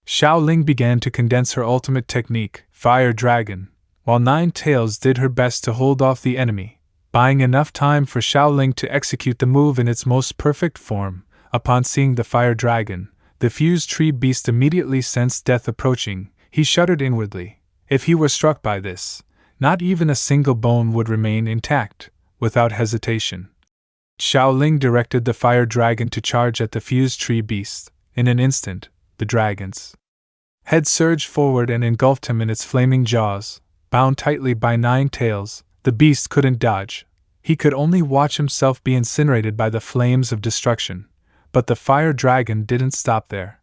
Xiaoling began to condense her ultimate technique, Fire Dragon, while Nine Tails did her best to hold off the enemy, buying enough time for Xiaoling to execute the move in its most perfect form. Upon seeing the Fire Dragon, the fused tree beast immediately sensed death approaching. He shuddered inwardly. If he were struck by this, not even a single bone would remain intact. Without hesitation, Xiaoling directed the Fire Dragon to charge at the fused tree beast. In an instant, the dragon's head surged forward and engulfed him in its flaming jaws. Bound tightly by Nine Tails, the beast couldn't dodge. He could only watch himself be incinerated by the flames of destruction. But the Fire Dragon didn't stop there.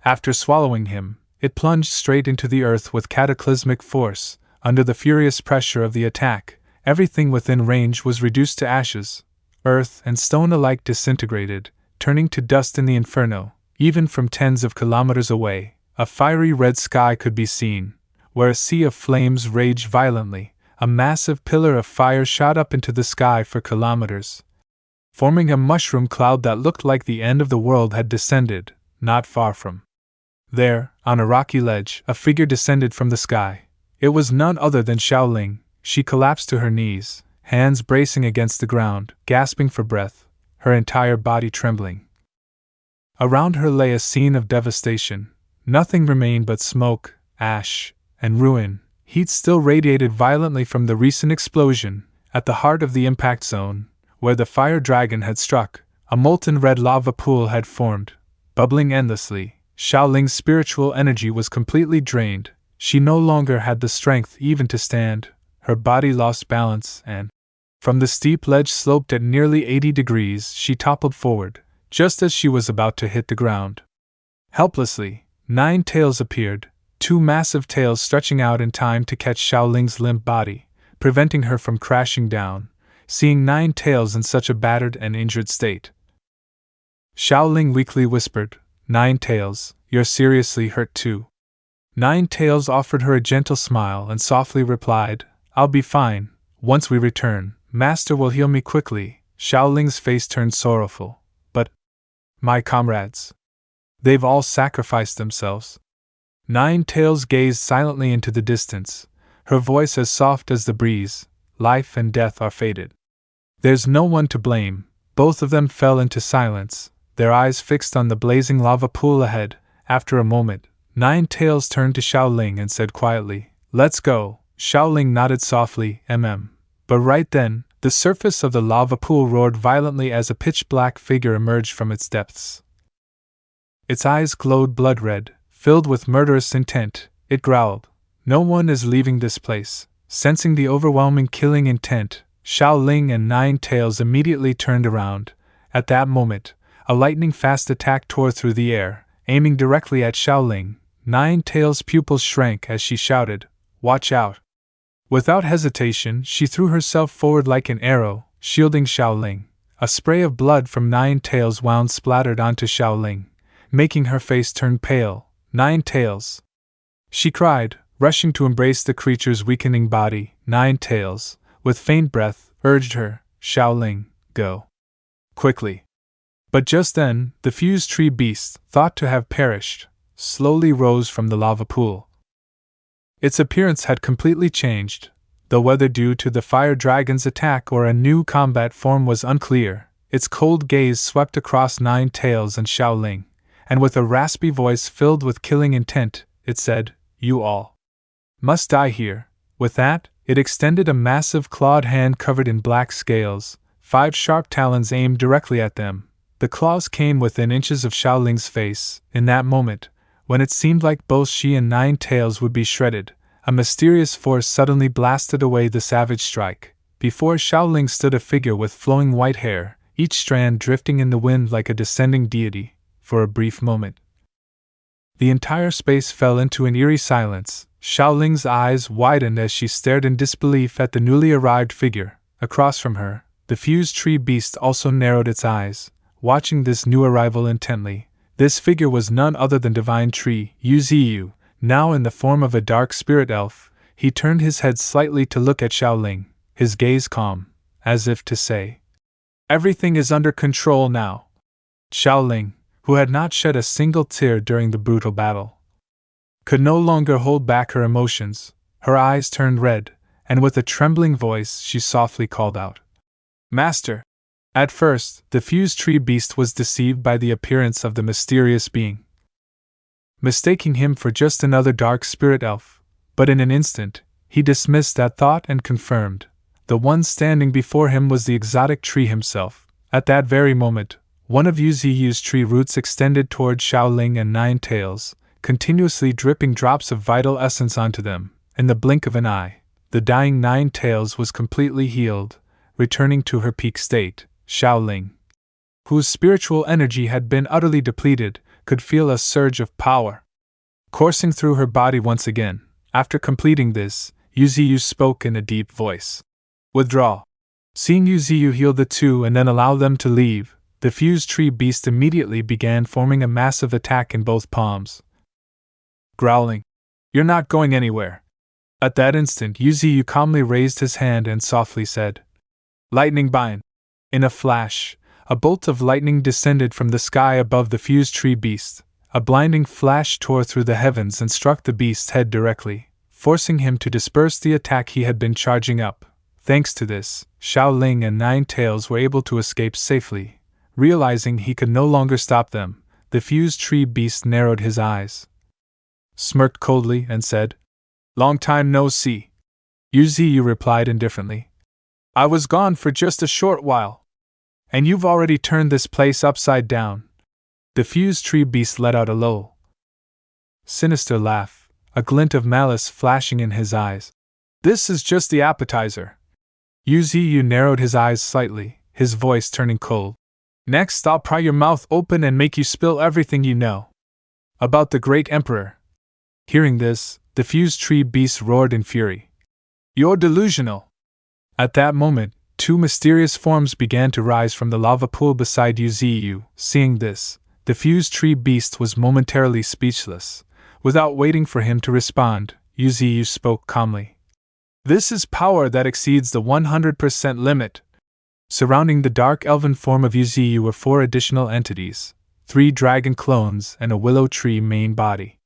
After swallowing him, it plunged straight into the earth with cataclysmic force. Under the furious pressure of the attack, everything within range was reduced to ashes. Earth and stone alike disintegrated, turning to dust in the inferno. Even from tens of kilometers away, a fiery red sky could be seen, where a sea of flames raged violently. A massive pillar of fire shot up into the sky for kilometers, forming a mushroom cloud that looked like the end of the world had descended. Not far from there, on a rocky ledge, a figure descended from the sky. It was none other than Xiaoling. She collapsed to her knees, hands bracing against the ground, gasping for breath, her entire body trembling. Around her lay a scene of devastation. Nothing remained but smoke, ash, and ruin. Heat still radiated violently from the recent explosion. At the heart of the impact zone, where the Fire Dragon had struck, a molten red lava pool had formed, bubbling endlessly. Xiaoling's spiritual energy was completely drained. She no longer had the strength even to stand. Her body lost balance, and from the steep ledge sloped at nearly 80 degrees, she toppled forward, just as she was about to hit the ground. Helplessly, Nine Tails appeared, two massive tails stretching out in time to catch Xiaoling's limp body, preventing her from crashing down. Seeing Nine Tails in such a battered and injured state, Xiaoling weakly whispered, "Nine Tails, you're seriously hurt too." Nine Tails offered her a gentle smile and softly replied, "I'll be fine. Once we return, Master will heal me quickly." Xiaoling's face turned sorrowful. "But my comrades? They've all sacrificed themselves." Nine Tails gazed silently into the distance, her voice as soft as the breeze. "Life and death are fated. There's no one to blame." Both of them fell into silence, their eyes fixed on the blazing lava pool ahead. After a moment, Nine Tails turned to Xiaoling and said quietly, "Let's go." Xiaoling nodded softly, But right then, the surface of the lava pool roared violently as a pitch-black figure emerged from its depths. Its eyes glowed blood red, filled with murderous intent. It growled, "No one is leaving this place." Sensing the overwhelming killing intent, Xiaoling and Nine Tails immediately turned around. At that moment, a lightning-fast attack tore through the air, aiming directly at Xiaoling. Nine Tails' pupils shrank as she shouted, "Watch out!" Without hesitation, she threw herself forward like an arrow, shielding Xiaoling. A spray of blood from Nine Tails' wound splattered onto Xiaoling, making her face turn pale. "Nine Tails!" she cried, rushing to embrace the creature's weakening body. Nine Tails, with faint breath, urged her, "Xiaoling, go quickly." But just then, the fused tree beast, thought to have perished, slowly rose from the lava pool. Its appearance had completely changed, though whether due to the Fire Dragon's attack or a new combat form was unclear. Its cold gaze swept across Nine Tails and Xiaoling, and with a raspy voice filled with killing intent, it said, "You all must die here." With that, it extended a massive clawed hand covered in black scales. 5 sharp talons aimed directly at them. The claws came within inches of Xiaoling's face. In that moment, when it seemed like both she and Nine Tails would be shredded, a mysterious force suddenly blasted away the savage strike. Before Xiaoling stood a figure with flowing white hair, each strand drifting in the wind like a descending deity. For a brief moment, the entire space fell into an eerie silence. Xiaoling's eyes widened as she stared in disbelief at the newly arrived figure. Across from her, the fused tree beast also narrowed its eyes, watching this new arrival intently. This figure was none other than Divine Tree Yuziyu, now in the form of a dark spirit elf. He turned his head slightly to look at Xiaoling, his gaze calm, as if to say, "Everything is under control now." Xiaoling, who had not shed a single tear during the brutal battle, could no longer hold back her emotions. Her eyes turned red, and with a trembling voice she softly called out, "Master!" At first, the fused tree beast was deceived by the appearance of the mysterious being, mistaking him for just another dark spirit elf, but in an instant, he dismissed that thought and confirmed. The one standing before him was the exotic tree himself. At that very moment, one of Yu Ziyu's tree roots extended toward Xiaoling and Nine Tails, continuously dripping drops of vital essence onto them. In the blink of an eye, the dying Nine Tails was completely healed, returning to her peak state. Xiaoling, whose spiritual energy had been utterly depleted, could feel a surge of power coursing through her body once again. After completing this, Yu Ziyu spoke in a deep voice. "Withdraw." Seeing Yu Ziyu heal the two and then allow them to leave, the fused tree beast immediately began forming a massive attack in both palms, growling, "You're not going anywhere." At that instant, Yu Ziyu calmly raised his hand and softly said, "Lightning Bind." In a flash, a bolt of lightning descended from the sky above the fused tree beast. A blinding flash tore through the heavens and struck the beast's head directly, forcing him to disperse the attack he had been charging up. Thanks to this, Xiaoling and Nine Tails were able to escape safely. Realizing he could no longer stop them, the fused tree beast narrowed his eyes, smirked coldly, and said, "Long time no see." Yu Ziyu replied indifferently, "I was gone for just a short while, and you've already turned this place upside down." The fused tree beast let out a low, sinister laugh, a glint of malice flashing in his eyes. "This is just the appetizer." Yu Ziyu narrowed his eyes slightly, his voice turning cold. "Next, I'll pry your mouth open and make you spill everything you know about the great emperor." Hearing this, the fused tree beast roared in fury. "You're delusional." At that moment, two mysterious forms began to rise from the lava pool beside Yu Ziyu. Seeing this, the fused tree beast was momentarily speechless. Without waiting for him to respond, Yu Ziyu spoke calmly. "This is power that exceeds the 100% limit." Surrounding the dark elven form of Yu Ziyu were 4 additional entities, 3 dragon clones and a willow tree main body.